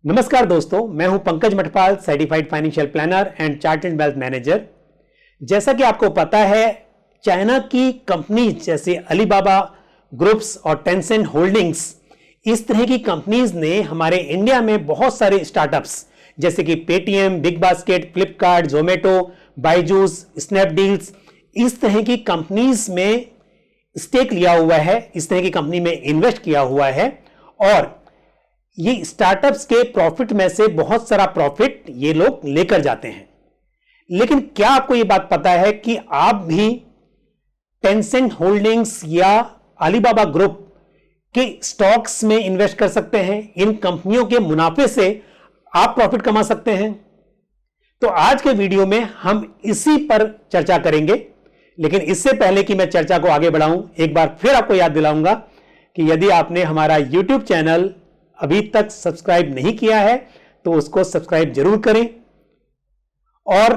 नमस्कार दोस्तों, मैं हूं Pankaj Mathpal, certified financial planner and chartered wealth manager. जैसा कि आपको पता है, चाइना की कंपनीज जैसे अलीबाबा ग्रुप्स और टेंसेंट होल्डिंग्स, इस तरह की कंपनीज ने हमारे इंडिया में बहुत सारे स्टार्टअप्स जैसे कि Paytm, big basket, Flipkart, Zomato, Byju's, Snapdeals, इस तरह की कंपनीज में स्टेक लिया हुआ है, इस तरह की कंपनी में इन्वेस्ट किया हुआ है और ये स्टार्टअप्स के प्रॉफिट में से बहुत सारा प्रॉफिट ये लोग लेकर जाते हैं। लेकिन क्या आपको ये बात पता है कि आप भी टेंसेंट होल्डिंग्स या अलीबाबा ग्रुप के स्टॉक्स में इन्वेस्ट कर सकते हैं? इन कंपनियों के मुनाफे से आप प्रॉफिट कमा सकते हैं। तो आज के वीडियो में हम इसी पर चर्चा करेंगे। लेकिन इससे पहले कि मैं चर्चा को आगे बढ़ाऊं, एक बार फिर आपको याद दिलाऊंगा कि यदि आपने हमारा YouTube चैनल अभी तक सब्सक्राइब नहीं किया है तो उसको सब्सक्राइब जरूर करें और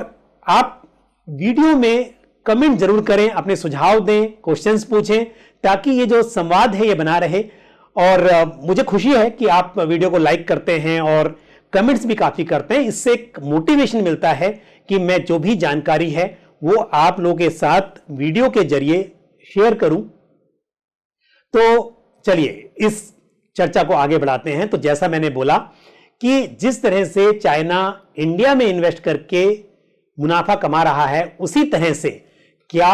आप वीडियो में कमेंट जरूर करें, अपने सुझाव दें, क्वेश्चंस पूछें, ताकि ये जो संवाद है ये बना रहे। और मुझे खुशी है कि आप वीडियो को लाइक करते हैं और कमेंट्स भी काफी करते हैं। इससे एक मोटिवेशन मिलता है कि मैं जो भी जानकारी है वो आप लोगों के साथ वीडियो के जरिए शेयर करूं। तो चलिए इस चर्चा को आगे बढ़ाते हैं। तो जैसा मैंने बोला कि जिस तरह से चाइना इंडिया में इन्वेस्ट करके मुनाफा कमा रहा है, उसी तरह से क्या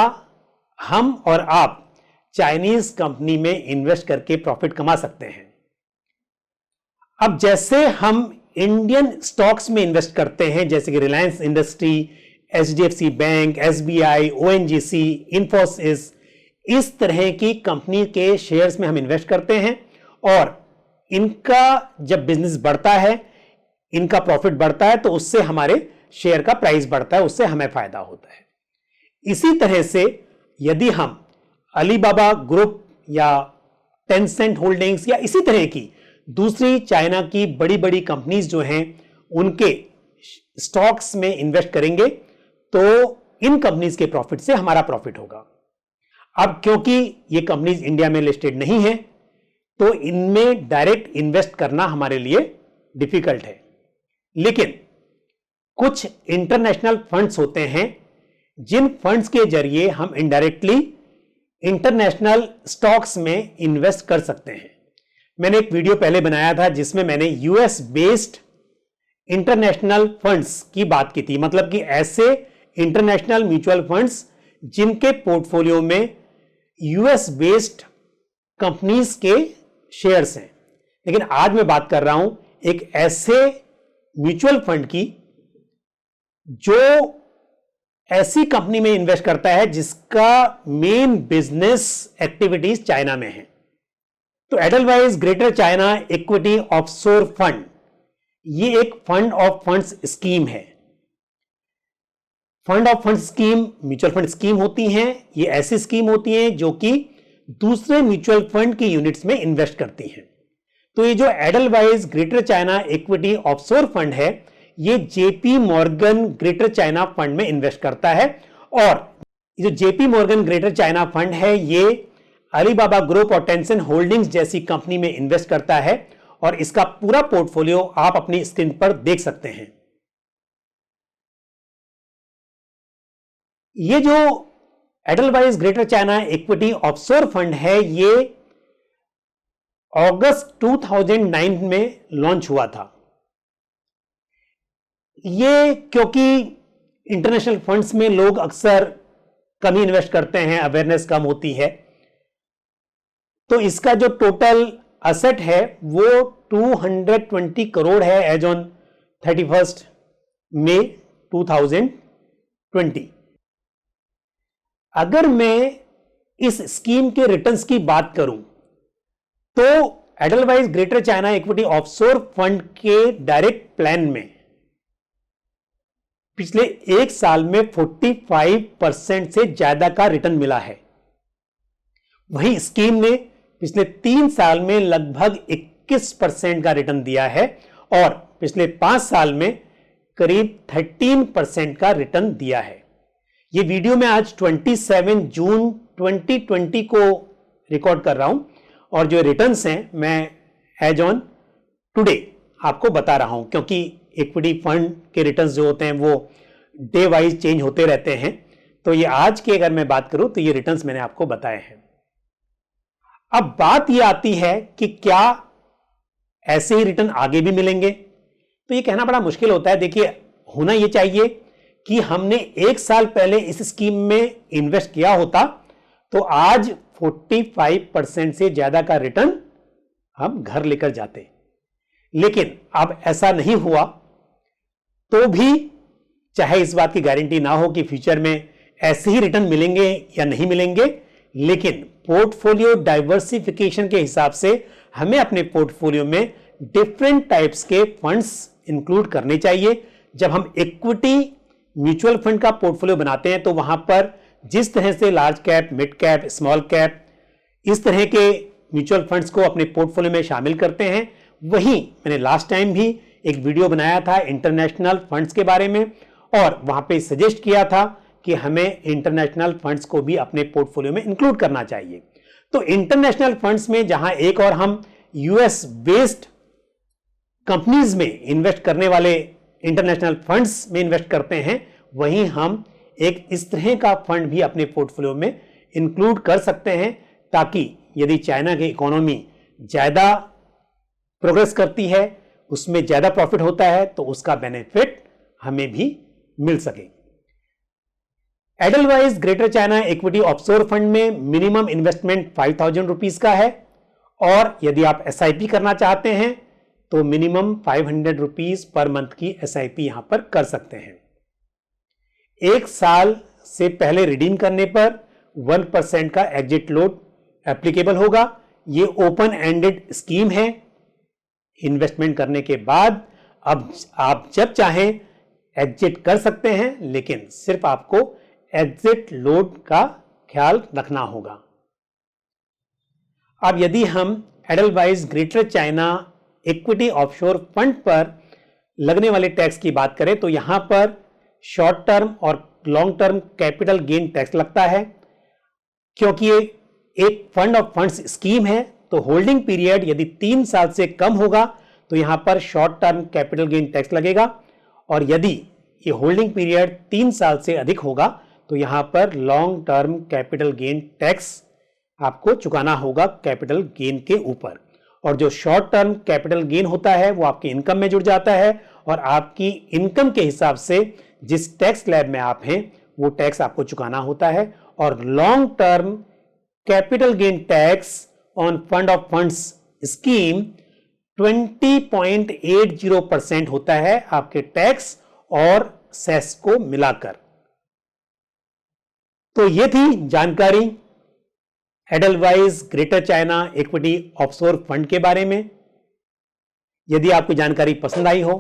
हम और आप चाइनीज कंपनी में इन्वेस्ट करके प्रॉफिट कमा सकते हैं? अब जैसे हम इंडियन स्टॉक्स में इन्वेस्ट करते हैं, जैसे कि Reliance industry, HDFC bank, SBI, ONGC, Infosys, इस तरह की कंपनी के शेयर्स में हम इन्वेस्ट करते हैं और इनका जब बिजनेस बढ़ता है, इनका प्रॉफिट बढ़ता है, तो उससे हमारे शेयर का प्राइस बढ़ता है, उससे हमें फायदा होता है। इसी तरह से यदि हम अलीबाबा ग्रुप या टेंसेंट होल्डिंग्स या इसी तरह की दूसरी चाइना की बड़ी बड़ी कंपनीज जो हैं उनके स्टॉक्स में इन्वेस्ट करेंगे तो इन कंपनीज के प्रॉफिट से हमारा प्रॉफिट होगा। अब क्योंकि ये कंपनीज इंडिया में लिस्टेड नहीं है तो इनमें डायरेक्ट इन्वेस्ट करना हमारे लिए डिफिकल्ट है। लेकिन कुछ इंटरनेशनल फंड्स होते हैं जिन फंड्स के जरिए हम इनडायरेक्टली इंटरनेशनल स्टॉक्स में इन्वेस्ट कर सकते हैं। मैंने एक वीडियो पहले बनाया था जिसमें मैंने यूएस बेस्ड इंटरनेशनल फंड्स की बात की थी, मतलब कि ऐसे इंटरनेशनल म्यूचुअल फंड्स जिनके पोर्टफोलियो में यूएस बेस्ड कंपनीज के शेयर्स हैं। लेकिन आज मैं बात कर रहा हूं एक ऐसे म्यूचुअल फंड की जो ऐसी कंपनी में इन्वेस्ट करता है जिसका मेन बिजनेस एक्टिविटीज चाइना में है। तो Edelweiss greater China equity offshore fund, ये एक फंड ऑफ फंड्स स्कीम है। Fund of fund scheme mutual fund scheme होती हैं। ये ऐसी स्कीम होती हैं जो कि दूसरे म्यूचुअल फंड की यूनिट्स में इन्वेस्ट करती हैं। तो ये जो Edelweiss greater China equity offshore fund है, ये JP Morgan greater China fund में इन्वेस्ट करता है। और जो JP Morgan greater China fund है ये अलीबाबा ग्रुप और टेंसेंट होल्डिंग्स जैसी कंपनी में इन्वेस्ट करता है और इसका पूरा पोर्टफोलियो आप अपनी स्क्रीन पर देख सकते हैं। ये जो Edelweiss greater China equity offshore fund है ये अगस्त 2009 में लॉन्च हुआ था। ये क्योंकि इंटरनेशनल फंड्स में लोग अक्सर कम ही इन्वेस्ट करते हैं, अवेयरनेस कम होती है, तो इसका जो टोटल असेट है वो 220 करोड़ है एज ऑन 31 मई 2020। अगर मैं इस स्कीम के रिटर्न्स की बात करूं तो Edelweiss greater China equity offshore fund के डायरेक्ट प्लान में पिछले एक साल में 45% से ज्यादा का रिटर्न मिला है। वहीं स्कीम ने पिछले 3 साल में लगभग 21% का रिटर्न दिया है और पिछले 5 साल में करीब 13% का रिटर्न दिया है। ये वीडियो मैं आज 27 जून 2020 को रिकॉर्ड कर रहा हूं और जो रिटर्न्स हैं मैं एज ऑन टुडे आपको बता रहा हूं, क्योंकि इक्विटी फंड के रिटर्न्स जो होते हैं वो डे वाइज चेंज होते रहते हैं। तो ये आज की अगर मैं बात करूं तो ये रिटर्न्स मैंने आपको बताए हैं। अब बात ये आती है कि क्या ऐसे ही रिटर्न आगे भी मिलेंगे? तो ये कहना बड़ा मुश्किल होता है। देखिए, होना ये चाहिए कि हमने 1 साल पहले इस स्कीम में इन्वेस्ट किया होता तो आज 45% से ज्यादा का रिटर्न हम घर लेकर जाते, लेकिन अब ऐसा नहीं हुआ। तो भी चाहे इस बात की गारंटी ना हो कि फ्यूचर में ऐसे ही रिटर्न मिलेंगे या नहीं मिलेंगे, लेकिन पोर्टफोलियो डाइवर्सिफिकेशन के हिसाब से हमें अपने पोर्टफोलियो में डिफरेंट टाइप्स के फंड्स इंक्लूड करने चाहिए। जब हम इक्विटी म्यूचुअल फंड का पोर्टफोलियो बनाते हैं तो वहां पर जिस तरह से large cap, mid cap, small cap, इस तरह के म्यूचुअल फंड्स को अपने पोर्टफोलियो में शामिल करते हैं, वहीं मैंने लास्ट टाइम भी एक वीडियो बनाया था इंटरनेशनल फंड्स के बारे में, और वहां पे सजेस्ट किया था कि हमें इंटरनेशनल फंड्स को भी अपने पोर्टफोलियो में इंक्लूड करना चाहिए। तो इंटरनेशनल फंड्स में जहां एक और हम यूएस बेस्ड कंपनीज में इन्वेस्ट करने वाले इंटरनेशनल फंड्स में इन्वेस्ट करते हैं, वहीं हम एक इस तरह का फंड भी अपने पोर्टफोलियो में इंक्लूड कर सकते हैं, ताकि यदि चाइना की इकोनॉमी ज्यादा प्रोग्रेस करती है, उसमें ज्यादा प्रॉफिट होता है, तो उसका बेनिफिट हमें भी मिल सके। Edelweiss greater China equity offshore fund में मिनिमम इन्वेस्टमेंट 5,000 रुपीज का है, और यदि आप SIP करना चाहते हैं तो मिनिमम 500 रुपीज पर मंथ की SIP यहां पर कर सकते हैं। 1 साल से पहले रिडीम करने पर 1% का एग्जिट लोड एप्लीकेबल होगा। ये ओपन एंडेड स्कीम है। इन्वेस्टमेंट करने के बाद अब आप जब चाहें एग्जिट कर सकते हैं, लेकिन सिर्फ आपको एग्जिट लोड का ख्याल रखना होगा। अब यदि हम Edelweiss greater China equity offshore fund पर लगने वाले टैक्स की बात करें तो यहां पर शॉर्ट टर्म और long term capital gain tax लगता है। क्योंकि ये एक फंड ऑफ फंड्स स्कीम है, तो होल्डिंग पीरियड यदि 3 साल से कम होगा तो यहां पर short term capital gain tax लगेगा, और यदि ये होल्डिंग पीरियड 3 साल से अधिक होगा तो यहां पर long term capital gain tax आपको चुकाना होगा कैपिटल गेन के ऊपर। और जो शॉर्ट टर्म कैपिटल गेन होता है वो आपकी इनकम में जुड़ जाता है, और आपकी इनकम के हिसाब से जिस टैक्स स्लैब में आप हैं वो टैक्स आपको चुकाना होता है। और long term capital gain tax on fund of funds scheme 20.80% होता है आपके टैक्स और सेस को मिलाकर। तो ये थी जानकारी Edelweiss greater China equity offshore fund के बारे में। यदि आपको जानकारी पसंद आई हो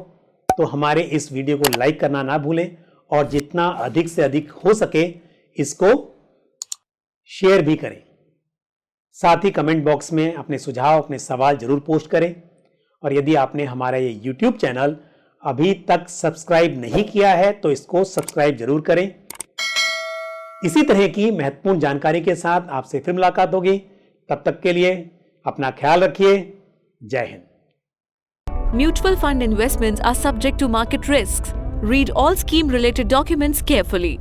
तो हमारे इस वीडियो को लाइक करना ना भूलें, और जितना अधिक से अधिक हो सके इसको शेयर भी करें। साथ ही कमेंट बॉक्स में अपने सुझाव, अपने सवाल जरूर पोस्ट करें। और यदि आपने हमारा ये YouTube चैनल अभी तक सब्सक्राइब नहीं किया है तो इसको सब्सक्राइब जरूर करें। इसी तरह की महत्वपूर्ण जानकारी के साथ आपसे फिर मुलाकात होगी। तब तक के लिए अपना ख्याल रखिए। जय Hind. Mutual fund investments are subject to market risks. Read all scheme related documents carefully.